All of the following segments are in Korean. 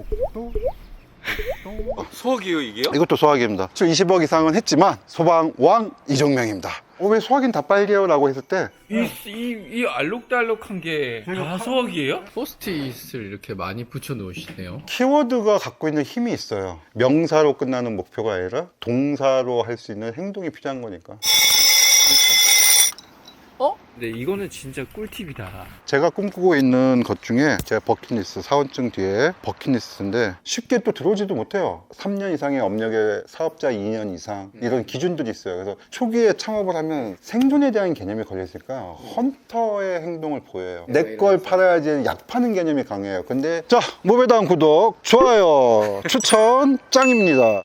복도. 소화기요 이게요? 이것도 소화기입니다. 20억 이상은 했지만 소방왕 이종명입니다. 왜 소화기는 다 빨개요? 라고 했을 때 이 알록달록한 게 다 소화기예요? 포스트잇을 이렇게 많이 붙여 놓으시네요. 키워드가 갖고 있는 힘이 있어요. 명사로 끝나는 목표가 아니라 동사로 할 수 있는 행동이 필요한 거니까. 근데 이거는 진짜 꿀팁이다. 제가 꿈꾸고 있는 것 중에 제가 버킷리스트, 사원증 뒤에 버킷리스트인데 쉽게 또 들어오지도 못해요. 3년 이상의 업력의 사업자 2년 이상 이런 기준들이 있어요. 그래서 초기에 창업을 하면 생존에 대한 개념이 걸려있으니까 헌터의 행동을 보여요. 내 걸 팔아야지 약 파는 개념이 강해요. 근데 자, 무배당 구독, 좋아요, 추천 짱입니다.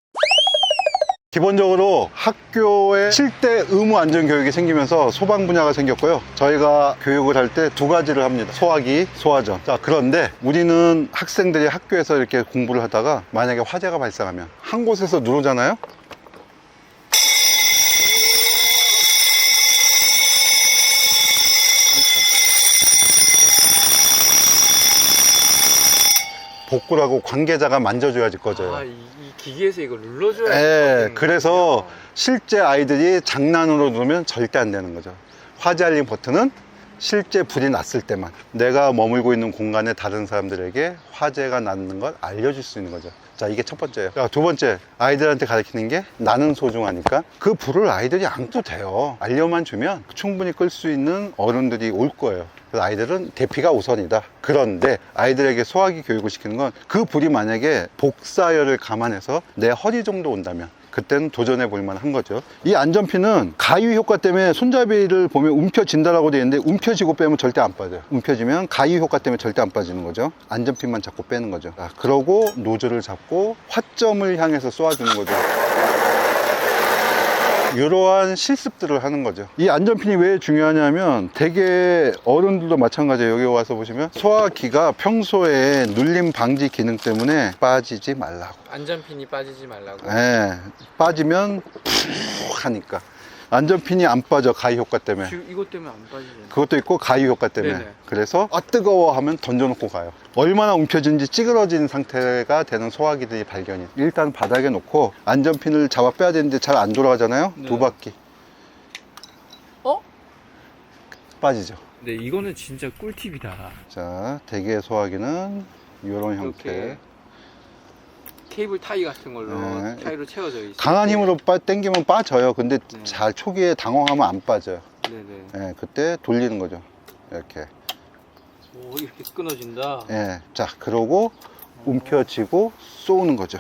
기본적으로 학교에 실대 의무 안전 교육이 생기면서 소방 분야가 생겼고요. 저희가 교육을 할 때 두 가지를 합니다. 소화기, 소화전. 자, 그런데 우리는 학생들이 학교에서 이렇게 공부를 하다가 만약에 화재가 발생하면 한 곳에서 누르잖아요. 복구라고 관계자가 만져줘야지 꺼져요. 이 기계에서 이거 눌러줘야 예, 그래서 실제 아이들이 장난으로 누르면 절대 안 되는 거죠. 화재 알림 버튼은 실제 불이 났을 때만 내가 머물고 있는 공간에 다른 사람들에게 화재가 났는 걸 알려줄 수 있는 거죠. 자, 이게 첫 번째예요. 자, 두 번째, 아이들한테 가르치는 게 나는 소중하니까 그 불을 아이들이 안 켜도 돼요. 알려만 주면 충분히 끌 수 있는 어른들이 올 거예요. 그래서 아이들은 대피가 우선이다. 그런데 아이들에게 소화기 교육을 시키는 건 그 불이 만약에 복사열을 감안해서 내 허리 정도 온다면 그때는 도전해 볼 만한 거죠. 이 안전핀은 가위 효과 때문에 손잡이를 보면 움켜진다라고 되어 있는데 움켜쥐고 빼면 절대 안 빠져요. 움켜쥐면 가위 효과 때문에 절대 안 빠지는 거죠. 안전핀만 잡고 빼는 거죠. 자, 그러고 노즐을 잡고 화점을 향해서 쏘아주는 거죠. 이러한 실습들을 하는 거죠. 이 안전핀이 왜 중요하냐면 되게 어른들도 마찬가지예요. 여기 와서 보시면 소화기가 평소에 눌림 방지 기능 때문에 빠지지 말라고. 안전핀이 빠지지 말라고. 예, 빠지면 푹 하니까. 안전핀이 안 빠져, 가위 효과 때문에. 지금 이것 때문에 안 빠지잖아요. 그것도 있고 가위 효과 때문에. 네네. 그래서 뜨거워 하면 던져놓고 가요. 얼마나 움켜진지 찌그러진 상태가 되는 소화기들이 발견이. 일단 바닥에 놓고 안전핀을 잡아 빼야 되는데 잘 안 돌아가잖아요. 네. 두 바퀴 빠지죠. 근데 이거는 진짜 꿀팁이다. 자, 대개 소화기는 이런 형태. 이렇게 케이블 타이 같은 걸로 네. 타이로 채워져 있어요. 강한 힘으로 당기면 빠져요. 근데 네. 잘 초기에 당황하면 안 빠져요. 네네. 예, 그때 돌리는 거죠. 이렇게. 오, 이렇게 끊어진다. 예, 자, 그러고 움켜쥐고 쏘는 거죠.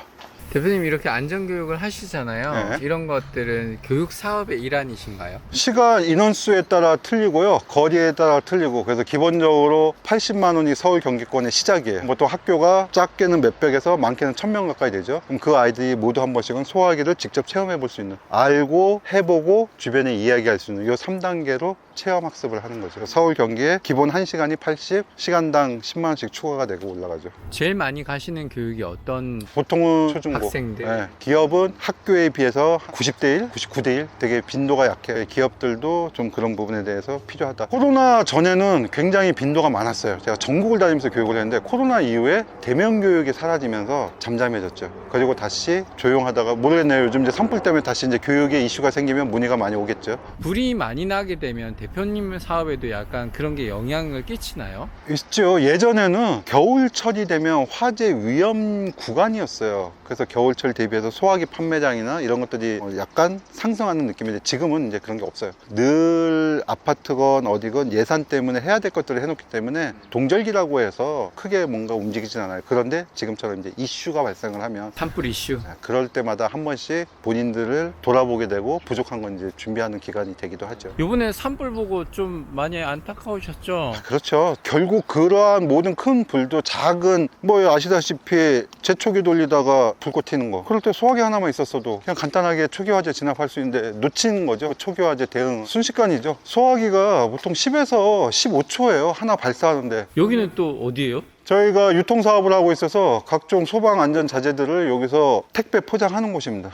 대표님 이렇게 안전교육을 하시잖아요. 네. 이런 것들은 교육 사업의 일환이신가요? 시간 인원수에 따라 틀리고요. 거리에 따라 틀리고. 그래서 기본적으로 80만 원이 서울 경기권의 시작이에요. 보통 학교가 작게는 몇백에서 많게는 1000명 가까이 되죠. 그럼 그 아이들이 모두 한 번씩은 소화기를 직접 체험해 볼 수 있는, 알고 해보고 주변에 이야기할 수 있는 이 3단계로 체험 학습을 하는 거죠. 서울 경기에 기본 1시간이 80, 시간당 10만 원씩 추가가 되고 올라가죠. 제일 많이 가시는 교육이 어떤 보통은 초중고. 학생들? 예, 기업은 학교에 비해서 90대 1, 99대 1 되게 빈도가 약해. 기업들도 좀 그런 부분에 대해서 필요하다. 코로나 전에는 굉장히 빈도가 많았어요. 제가 전국을 다니면서 교육을 했는데 코로나 이후에 대면 교육이 사라지면서 잠잠해졌죠. 그리고 다시 조용하다가 모르겠네요. 요즘 이제 산불 때문에 다시 이제 교육에 이슈가 생기면 문의가 많이 오겠죠. 불이 많이 나게 되면 대표님 사업에도 약간 그런 게 영향을 끼치나요? 있죠. 예전에는 겨울철이 되면 화재 위험 구간이었어요. 그래서 겨울철 대비해서 소화기 판매장이나 이런 것들이 약간 상승하는 느낌인데 지금은 이제 그런 게 없어요. 늘 아파트건 어디건 예산 때문에 해야 될 것들을 해놓기 때문에 동절기라고 해서 크게 뭔가 움직이진 않아요. 그런데 지금처럼 이제 이슈가 발생을 하면 산불 이슈. 그럴 때마다 한 번씩 본인들을 돌아보게 되고 부족한 건 이제 준비하는 기간이 되기도 하죠. 요번에 산불 보고 좀 많이 안타까우셨죠? 그렇죠. 결국 그러한 모든 큰 불도 작은 뭐 아시다시피 제초기 돌리다가 불꽃 튀는 거 그럴 때 소화기 하나만 있었어도 그냥 간단하게 초기화재 진압할 수 있는데 놓치는 거죠. 초기화재 대응 순식간이죠. 소화기가 보통 10에서 15초예요. 하나 발사하는데. 여기는 또 어디예요? 저희가 유통사업을 하고 있어서 각종 소방 안전 자재들을 여기서 택배 포장하는 곳입니다.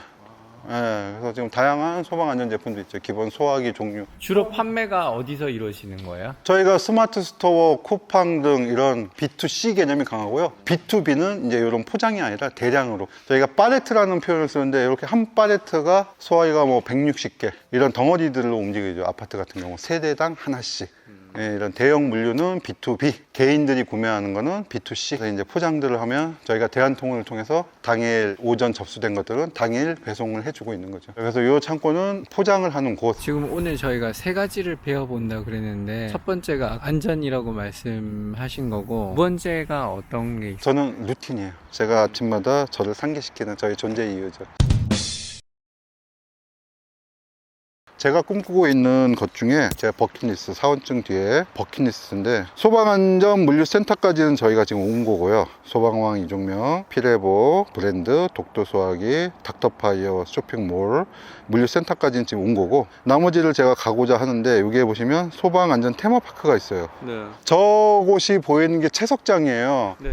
예, 그래서 지금 다양한 소방 안전 제품도 있죠. 기본 소화기 종류. 주로 판매가 어디서 이루어지는 거예요? 저희가 스마트 스토어, 쿠팡 등 이런 B2C 개념이 강하고요. B2B는 이제 이런 포장이 아니라 대량으로. 저희가 팔레트라는 표현을 쓰는데 이렇게 한 팔레트가 소화기가 뭐 160개 이런 덩어리들로 움직이죠. 아파트 같은 경우 세대당 하나씩. 예, 이런 대형 물류는 B2B, 개인들이 구매하는 거는 B2C. 그래서 이제 포장들을 하면 저희가 대한통운을 통해서 당일 오전 접수된 것들은 당일 배송을 해주고 있는 거죠. 그래서 이 창고는 포장을 하는 곳. 지금 오늘 저희가 세 가지를 배워본다 그랬는데 첫 번째가 안전이라고 말씀하신 거고 두 번째가 어떤 게 있어요? 저는 루틴이에요. 제가 아침마다 저를 상기시키는 저의 존재 이유죠. 제가 꿈꾸고 있는 것 중에 제 버킷리스트, 사원증 뒤에 버킷리스트인데 소방안전 물류센터까지는 저희가 지금 온 거고요. 소방왕 이종명, 피레보, 브랜드, 독도소화기, 닥터파이어, 쇼핑몰, 물류센터까지는 지금 온 거고 나머지를 제가 가고자 하는데 여기에 보시면 소방안전 테마파크가 있어요. 네. 저곳이 보이는 게 채석장이에요. 네.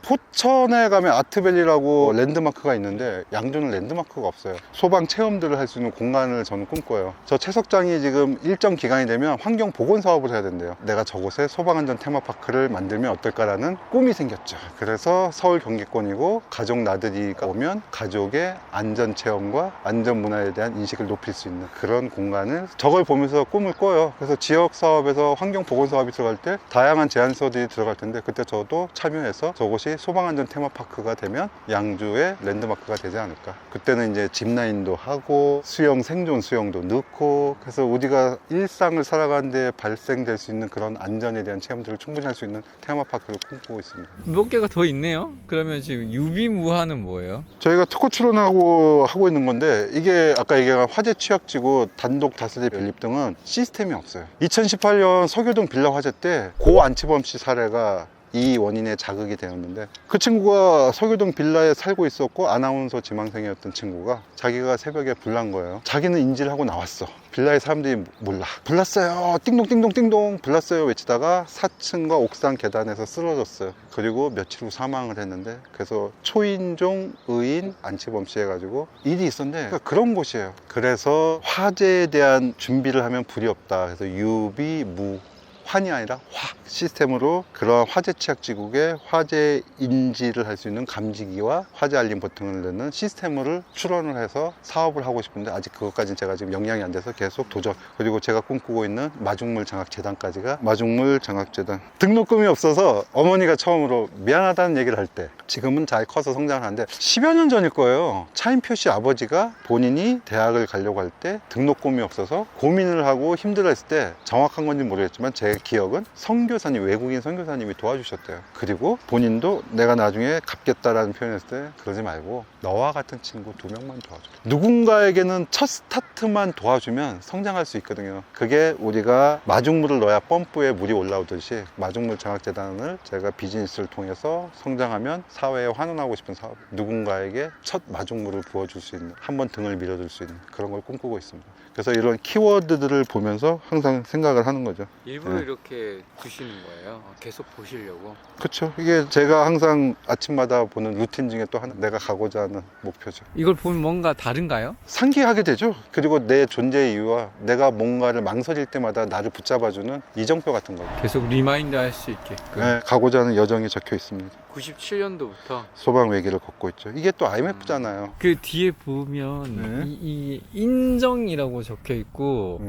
포천에 가면 아트밸리라고 랜드마크가 있는데 양주는 랜드마크가 없어요. 소방 체험들을 할 수 있는 공간을 저는 꿈꿔요. 저 채석장이 지금 일정 기간이 되면 환경 보건 사업을 해야 된대요. 내가 저곳에 소방안전 테마파크를 만들면 어떨까라는 꿈이 생겼죠. 그래서 서울 경기권이고 가족 나들이가 오면 가족의 안전 체험과 안전 문화에 대한 인식을 높일 수 있는 그런 공간을 저걸 보면서 꿈을 꿔요. 그래서 지역 사업에서 환경 보건 사업이 들어갈 때 다양한 제안서들이 들어갈 텐데 그때 저도 참여해서 저곳이 소방안전 테마파크가 되면 양주의 랜드마크가 되지 않을까. 그때는 이제 짚라인도 하고 수영, 생존 수영도 넣고 그래서 우리가 일상을 살아가는데 발생될 수 있는 그런 안전에 대한 체험들을 충분히 할 수 있는 테마파크를 꿈꾸고 있습니다. 몇 개가 더 있네요. 그러면 지금 유비무화는 뭐예요? 저희가 특허 출원하고 하고 있는 건데 이게 아까 얘기한 화재 취약지구 단독 다세대 연립 등은 시스템이 없어요. 2018년 서교동 빌라 화재 때 고 안치범 씨 사례가 이 원인에 자극이 되었는데 그 친구가 서교동 빌라에 살고 있었고 아나운서 지망생이었던 친구가 자기가 새벽에 불난 거예요. 자기는 인지를 하고 나왔어. 빌라의 사람들이 몰라. 불났어요. 띵동띵동띵동 불났어요 외치다가 4층과 옥상 계단에서 쓰러졌어요. 그리고 며칠 후 사망을 했는데 그래서 초인종 의인 안치범 씨 해가지고 일이 있었는데 그러니까 그런 곳이에요. 그래서 화재에 대한 준비를 하면 불이 없다. 그래서 유비무 환이 아니라 화 시스템으로 그러한 화재 취약지국에 화재 인지를 할 수 있는 감지기와 화재 알림 버튼을 넣는 시스템을 출원을 해서 사업을 하고 싶은데 아직 그것까지는 제가 지금 역량이 안 돼서 계속 도전. 그리고 제가 꿈꾸고 있는 마중물 장학재단까지가 마중물 장학재단 등록금이 없어서 어머니가 처음으로 미안하다는 얘기를 할 때 지금은 잘 커서 성장을 하는데 10여 년 전일 거예요. 차인표 씨 아버지가 본인이 대학을 가려고 할 때 등록금이 없어서 고민을 하고 힘들어했을 때 정확한 건지 모르겠지만 제 기억은 선교사님, 외국인 선교사님이 도와주셨대요. 그리고 본인도 내가 나중에 갚겠다라는 표현했을 때 그러지 말고 너와 같은 친구 2명만 도와줘. 누군가에게는 첫 스타트만 도와주면 성장할 수 있거든요. 그게 우리가 마중물을 넣어야 펌프에 물이 올라오듯이 마중물 장학재단을 제가 비즈니스를 통해서 성장하면 사회에 환원하고 싶은 사업, 누군가에게 첫 마중물을 부어줄 수 있는, 한번 등을 밀어줄 수 있는 그런 걸 꿈꾸고 있습니다. 그래서 이런 키워드들을 보면서 항상 생각을 하는 거죠. 일부러 네. 이렇게 두시는 거예요. 계속 보시려고. 그렇죠. 이게 제가 항상 아침마다 보는 루틴 중에 또 하나, 내가 가고자 하는 목표죠. 이걸 보면 뭔가 다른가요? 상기하게 되죠. 그리고 내 존재의 이유와 내가 뭔가를 망설일 때마다 나를 붙잡아주는 이정표 같은 거. 계속 리마인드 할 수 있게끔. 네, 가고자 하는 여정이 적혀 있습니다. 97년도부터 소방 외길을 걷고 있죠. 이게 또 IMF잖아요. 그 뒤에 보면 네. 이 인정이라고 적혀 있고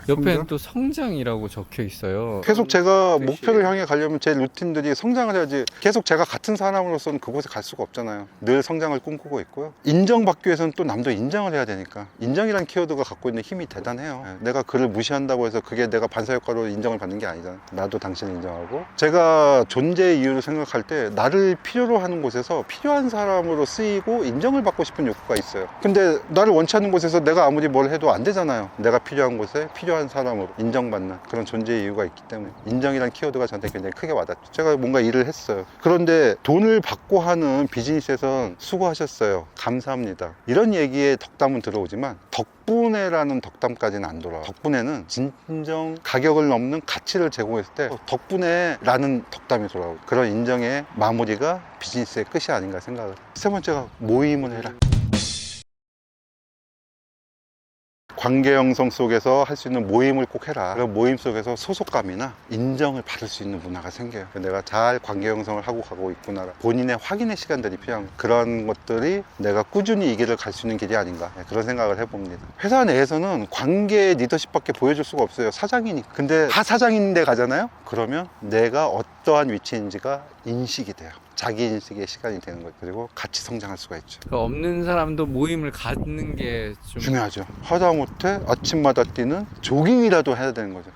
옆에는 성장? 또 성장이라고 적혀 있어요. 계속 제가 뜻이- 목표를 향해 가려면 제 루틴들이 성장을 해야지 계속 제가 같은 사람으로서는 그곳에 갈 수가 없잖아요. 늘 성장을 꿈꾸고 있고요. 인정받기 위해서는 또 남도 인정을 해야 되니까 인정이란 키워드가 갖고 있는 힘이 대단해요. 내가 그를 무시한다고 해서 그게 내가 반사효과로 인정을 받는 게 아니잖아요. 나도 당신을 인정하고 제가 존재의 이유를 생각할 때 나를 필요로 하는 곳에서 필요한 사람으로 쓰이고 인정을 받고 싶은 욕구가 있어요. 근데 나를 원치 않는 곳에서 내가 아무리 뭘 해도 안 되잖아요. 내가 필요한 곳에 필요한 사람으로 인정받는 그런 존재의 이유가 있기 때문에 인정이란 키워드가 저한테 굉장히 크게 와닿죠. 제가 뭔가 일을 했어요. 그런데 돈을 받고 하는 비즈니스에선 수고하셨어요. 감사합니다. 이런 얘기에 덕담은 들어오지만 덕분에라는 덕담까지는 안 돌아와요. 덕분에는 진정 가격을 넘는 가치를 제공했을 때 덕분에라는 덕담이 돌아오고 그런 인정의 마무리가 비즈니스의 끝이 아닌가 생각을. 세 번째가 모임을 해라. 관계 형성 속에서 할 수 있는 모임을 꼭 해라. 그런 모임 속에서 소속감이나 인정을 받을 수 있는 문화가 생겨요. 내가 잘 관계 형성을 하고 가고 있구나. 본인의 확인의 시간들이 필요한 그런 것들이 내가 꾸준히 이 길을 갈 수 있는 길이 아닌가, 그런 생각을 해봅니다. 회사 내에서는 관계 리더십밖에 보여줄 수가 없어요. 사장이니까. 근데 다 사장인데 가잖아요. 그러면 내가 어떠한 위치인지가 인식이 돼요. 자기 인식의 시간이 되는 거죠. 그리고 같이 성장할 수가 있죠. 그 없는 사람도 모임을 갖는 게 좀 중요하죠. 하다못해 아침마다 뛰는 조깅이라도 해야 되는 거죠.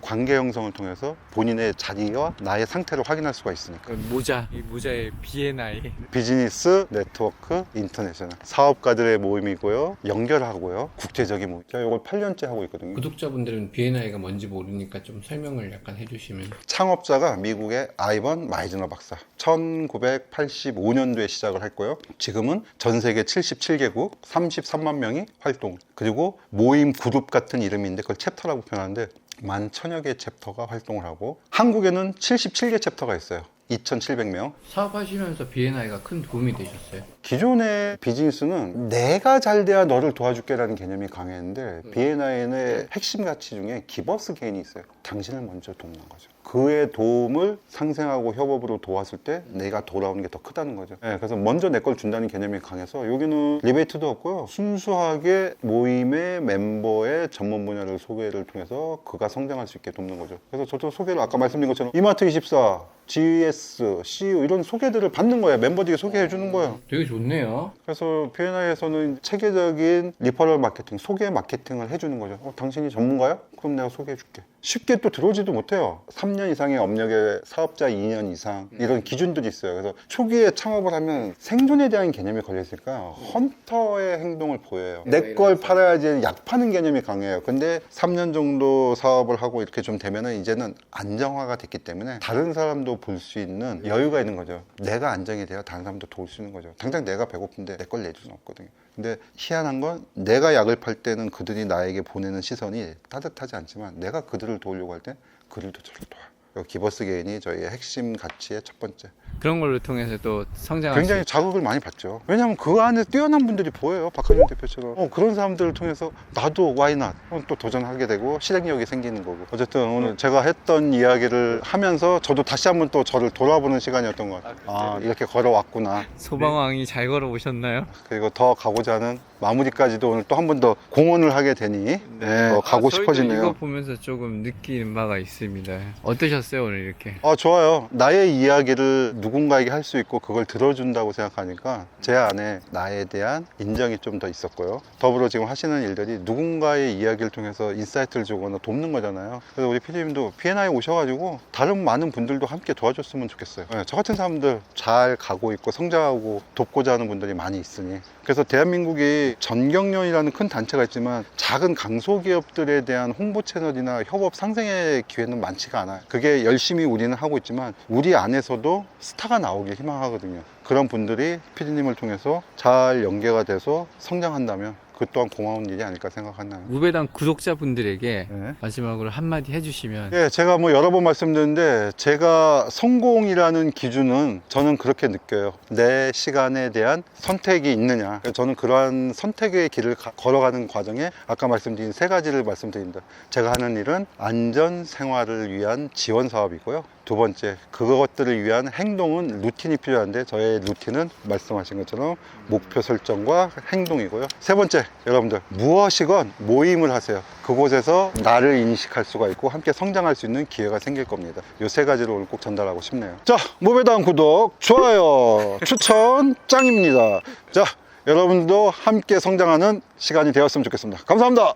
관계 형성을 통해서 본인의 자리와 나의 상태를 확인할 수가 있으니까. 이 모자의 BNI. 비즈니스 네트워크 인터내셔널 사업가들의 모임이고요, 연결하고요, 국제적인 모임. 제가 이걸 8년째 하고 있거든요. 구독자분들은 BNI가 뭔지 모르니까 좀 설명을 약간 해주시면. 창업자가 미국의 아이번 마이즈너 박사, 1985년도에 시작을 했고요. 지금은 전 세계 77개국 33만 명이 활동. 그리고 모임 그룹 같은 이름인데 그걸 챕터라고 표현하는데 11,000여 개의 챕터가 활동을 하고, 한국에는 77개 챕터가 있어요. 2,700명. 사업하시면서 BNI가 큰 도움이 되셨어요? 기존의 비즈니스는 내가 잘 돼야 너를 도와줄게라는 개념이 강했는데, BNI의 핵심 가치 중에 기버스 게인이 있어요. 당신을 먼저 돕는 거죠. 그의 도움을 상생하고 협업으로 도왔을 때 내가 돌아오는 게 더 크다는 거죠. 그래서 먼저 내 걸 준다는 개념이 강해서 여기는 리베이트도 없고요. 순수하게 모임의 멤버의 전문 분야를 소개를 통해서 그가 성장할 수 있게 돕는 거죠. 그래서 저도 소개를 아까 말씀드린 것처럼 이마트24, GS, CU 이런 소개들을 받는 거예요. 멤버들이 소개해 주는 거예요. 되게 좋네요. 그래서 BNI에서는 체계적인 리퍼럴 마케팅, 소개 마케팅을 해주는 거죠. 당신이 전문가야? 그럼 내가 소개해 줄게. 쉽게 또 들어오지도 못해요. 3년 이상의 업력의 사업자 2년 이상 이런 기준들이 있어요. 그래서 초기에 창업을 하면 생존에 대한 개념이 걸려있으니까 헌터의 행동을 보여요. 내 걸 팔아야지 약 파는 개념이 강해요. 근데 3년 정도 사업을 하고 이렇게 좀 되면은 이제는 안정화가 됐기 때문에 다른 사람도 볼 수 있는 여유가 있는 거죠. 내가 안정이 돼야 다른 사람도 도울 수 있는 거죠. 당장 내가 배고픈데 내 걸 내줄 수는 없거든요. 근데 희한한 건 내가 약을 팔 때는 그들이 나에게 보내는 시선이 따뜻하지 않지만 내가 그들을 도우려고 할 때 그들도 저를 도와요. 기버스 게인이 저희의 핵심 가치의 첫 번째. 그런 걸로 통해서 또 성장할 굉장히 자극을 많이 받죠. 왜냐하면 그 안에 뛰어난 분들이 보여요. 박한준 대표처럼. 그런 사람들을 통해서 나도 why not? 또 도전하게 되고 실행력이 생기는 거고. 어쨌든 오늘 제가 했던 이야기를 하면서 저도 다시 한번 또 저를 돌아보는 시간이었던 것 같아요. 이렇게 걸어왔구나. 소방왕이 잘 걸어오셨나요? 그리고 더 가고자 하는 마무리까지도 오늘 또 한 번 더 공헌을 하게 되니 더 가고 저희도 싶어지네요. 이거 보면서 조금 느끼는 바가 있습니다. 어떠셨어요 오늘 이렇게? 좋아요. 나의 이야기를 누군가에게 할 수 있고 그걸 들어준다고 생각하니까 제 안에 나에 대한 인정이 좀 더 있었고요. 더불어 지금 하시는 일들이 누군가의 이야기를 통해서 인사이트를 주거나 돕는 거잖아요. 그래서 우리 PD님도 BNI 오셔가지고 다른 많은 분들도 함께 도와줬으면 좋겠어요. 저 같은 사람들 잘 가고 있고 성장하고 돕고자 하는 분들이 많이 있으니. 그래서 대한민국이 전경련이라는 큰 단체가 있지만 작은 강소기업들에 대한 홍보 채널이나 협업 상생의 기회는 많지가 않아요. 그게 열심히 우리는 하고 있지만 우리 안에서도 스타가 나오길 희망하거든요. 그런 분들이 PD님을 통해서 잘 연계가 돼서 성장한다면 그 또한 고마운 일이 아닐까 생각하나요? 무배당 구독자분들에게 네. 마지막으로 한마디 해주시면. 제가 뭐 여러 번 말씀드렸는데 제가 성공이라는 기준은 저는 그렇게 느껴요. 내 시간에 대한 선택이 있느냐. 저는 그러한 선택의 길을 걸어가는 과정에 아까 말씀드린 세 가지를 말씀드립니다. 제가 하는 일은 안전 생활을 위한 지원 사업이고요. 두 번째, 그것들을 위한 행동은 루틴이 필요한데 저의 루틴은 말씀하신 것처럼 목표 설정과 행동이고요. 세 번째, 여러분들 무엇이건 모임을 하세요. 그곳에서 나를 인식할 수가 있고 함께 성장할 수 있는 기회가 생길 겁니다. 이 세 가지를 오늘 꼭 전달하고 싶네요. 자, 무배당 구독, 좋아요, 추천 짱입니다. 자, 여러분도 함께 성장하는 시간이 되었으면 좋겠습니다. 감사합니다.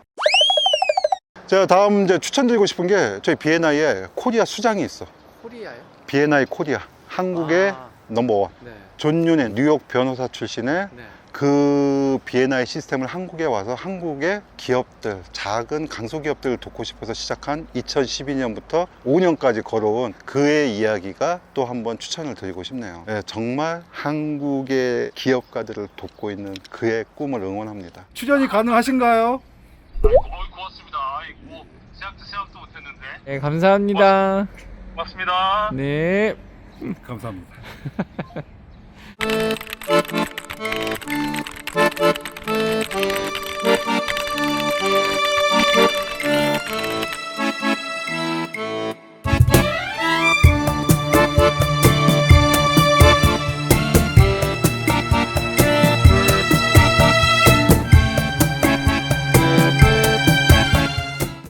제가 다음 이제 추천드리고 싶은 게 저희 BNI에 코리아 수장이 있어. 코리아요? BNI 코리아, 한국의 넘버원. 네. 존윤의 뉴욕 변호사 출신의 네. 그 BNI 시스템을 한국에 와서 한국의 기업들, 작은 강소기업들을 돕고 싶어서 시작한 2012년부터 5년까지 걸어온 그의 이야기가 또 한번 추천을 드리고 싶네요. 정말 한국의 기업가들을 돕고 있는 그의 꿈을 응원합니다. 출연이 가능하신가요? 고맙습니다. 뭐 생각도 못했는데. 네, 감사합니다. 고맙습니다. 네. 감사합니다.